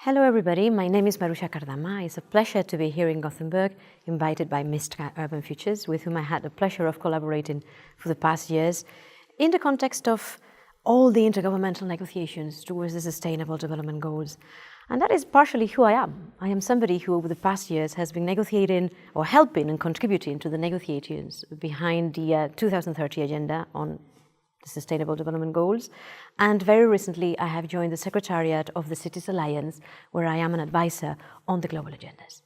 Hello everybody, my name is Maruxa Cardama. It's a pleasure to be here in Gothenburg, invited by Mistra Urban Futures, with whom I had the pleasure of collaborating for the past years in the context of all the intergovernmental negotiations towards the Sustainable Development Goals. And that is partially who I am. I am somebody who over the past years has been negotiating or helping and contributing to the negotiations behind the 2030 Agenda on the Sustainable Development Goals. And very recently, I have joined the secretariat of the Cities Alliance, where I am an advisor on the global agendas.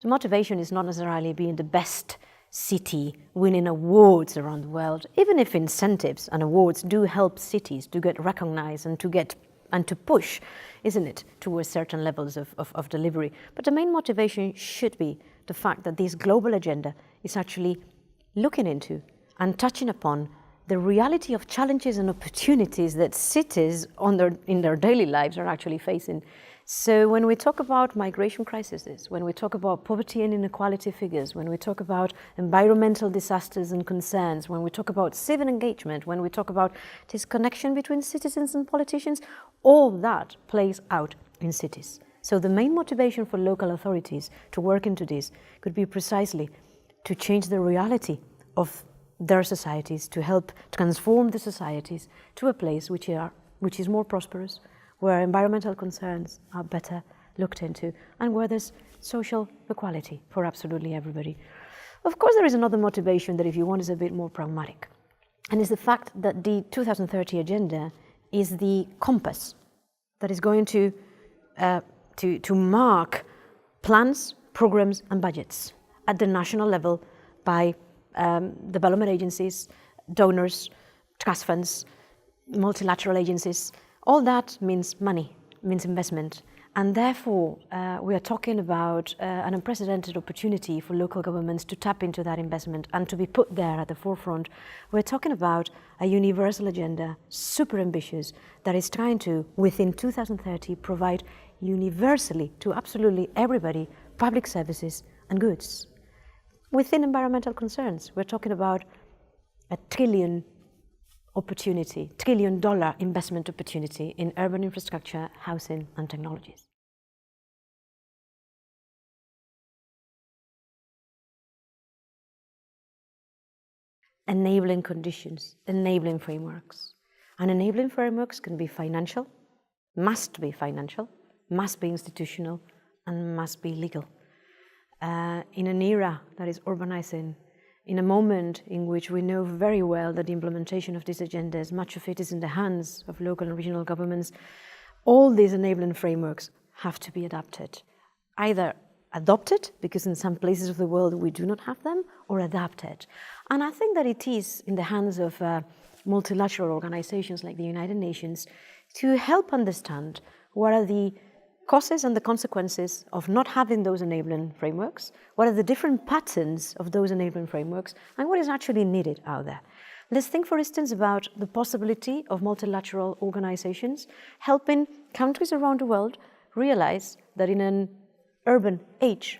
The motivation is not necessarily being the best city, winning awards around the world, even if incentives and awards do help cities to get recognized and to push, isn't it, towards certain levels of delivery. But the main motivation should be the fact that this global agenda is actually looking into and touching upon the reality of challenges and opportunities that cities in their daily lives are actually facing. So when we talk about migration crises, when we talk about poverty and inequality figures, when we talk about environmental disasters and concerns, when we talk about civic engagement, when we talk about this connection between citizens and politicians, all that plays out in cities. So the main motivation for local authorities to work into this could be precisely to change the reality of their societies, to help transform the societies to a place which is more prosperous, where environmental concerns are better looked into, and where there's social equality for absolutely everybody. Of course, there is another motivation that, if you want, is a bit more pragmatic, and it's the fact that the 2030 Agenda is the compass that is going to mark plans, programs, and budgets at the national level by development agencies, donors, trust funds, multilateral agencies. All that means money, means investment, and therefore we are talking about an unprecedented opportunity for local governments to tap into that investment and to be put there at the forefront. We're talking about a universal agenda, super ambitious, that is trying to, within 2030, provide universally to absolutely everybody public services and goods. Within environmental concerns, we're talking about a $1 trillion investment opportunity in urban infrastructure, housing, and technologies. Enabling conditions, enabling frameworks. And enabling frameworks can be financial, must be institutional, and must be legal. In an era that is urbanizing, in a moment in which we know very well that the implementation of these agendas, much of it is in the hands of local and regional governments, all these enabling frameworks have to be adapted. Either adopted, because in some places of the world we do not have them, or adapted. And I think that it is in the hands of multilateral organizations like the United Nations to help understand what are the causes and the consequences of not having those enabling frameworks, what are the different patterns of those enabling frameworks, and what is actually needed out there. Let's think, for instance, about the possibility of multilateral organizations helping countries around the world realize that in an urban age,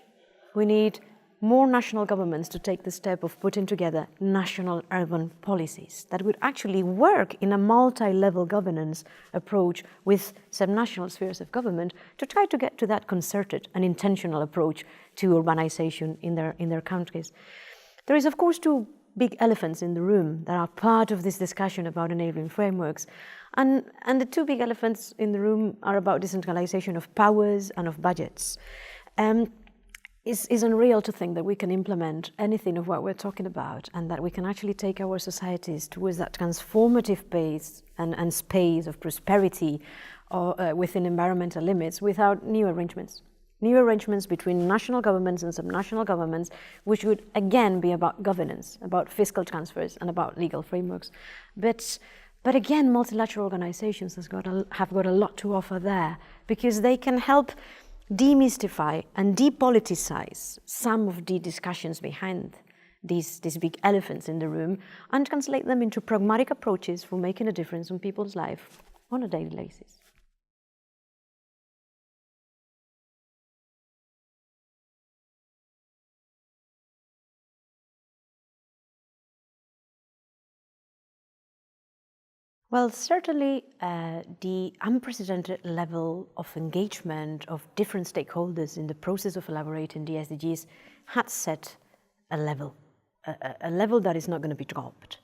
we need more national governments to take the step of putting together national urban policies that would actually work in a multi-level governance approach with some national spheres of government to try to get to that concerted and intentional approach to urbanization in their countries. There is, of course, two big elephants in the room that are part of this discussion about enabling frameworks. And the two big elephants in the room are about decentralization of powers and of budgets. It's unreal to think that we can implement anything of what we're talking about and that we can actually take our societies towards that transformative pace and space of prosperity within environmental limits without new arrangements between national governments and subnational governments, which would again be about governance, about fiscal transfers, and about legal frameworks. But again, multilateral organizations have got a lot to offer there, because they can help demystify and depoliticize some of the discussions behind these big elephants in the room and translate them into pragmatic approaches for making a difference in people's lives on a daily basis. Well, certainly the unprecedented level of engagement of different stakeholders in the process of elaborating the SDGs had set a level that is not going to be dropped.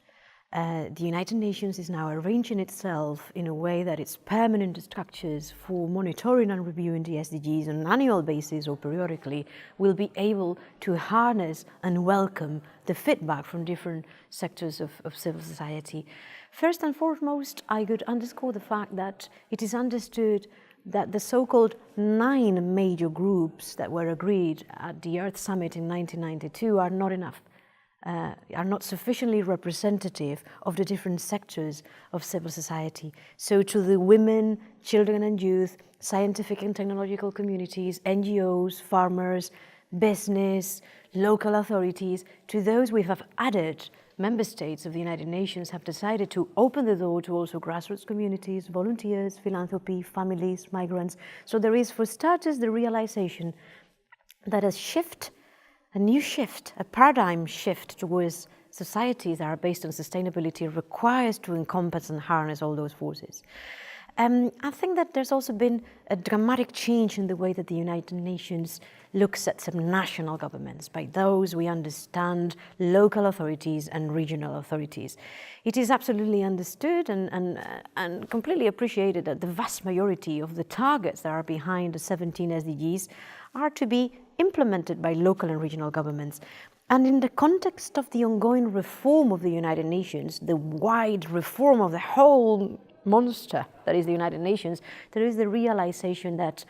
The United Nations is now arranging itself in a way that its permanent structures for monitoring and reviewing the SDGs on an annual basis or periodically will be able to harness and welcome the feedback from different sectors of civil society. First and foremost, I could underscore the fact that it is understood that the so-called 9 major groups that were agreed at the Earth Summit in 1992 are not enough. Are not sufficiently representative of the different sectors of civil society. So to the women, children and youth, scientific and technological communities, NGOs, farmers, business, local authorities, to those we have added, member states of the United Nations have decided to open the door to also grassroots communities, volunteers, philanthropy, families, migrants. So there is, for starters, the realization that a new shift, a paradigm shift towards societies that are based on sustainability requires to encompass and harness all those forces. I think that there's also been a dramatic change in the way that the United Nations looks at some national governments. By those we understand local authorities and regional authorities. It is absolutely understood and completely appreciated that the vast majority of the targets that are behind the 17 SDGs are to be implemented by local and regional governments. And in the context of the ongoing reform of the United Nations, the wide reform of the whole monster that is the United Nations, there is the realization that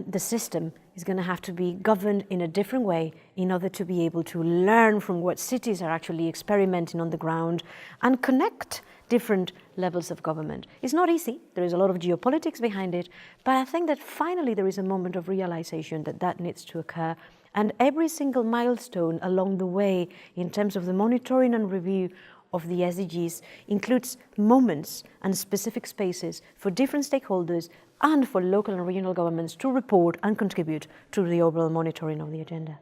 the system is going to have to be governed in a different way in order to be able to learn from what cities are actually experimenting on the ground and connect different levels of government. It's not easy, there is a lot of geopolitics behind it, but I think that finally there is a moment of realization that that needs to occur, and every single milestone along the way in terms of the monitoring and review of the SDGs includes moments and specific spaces for different stakeholders and for local and regional governments to report and contribute to the overall monitoring of the agenda.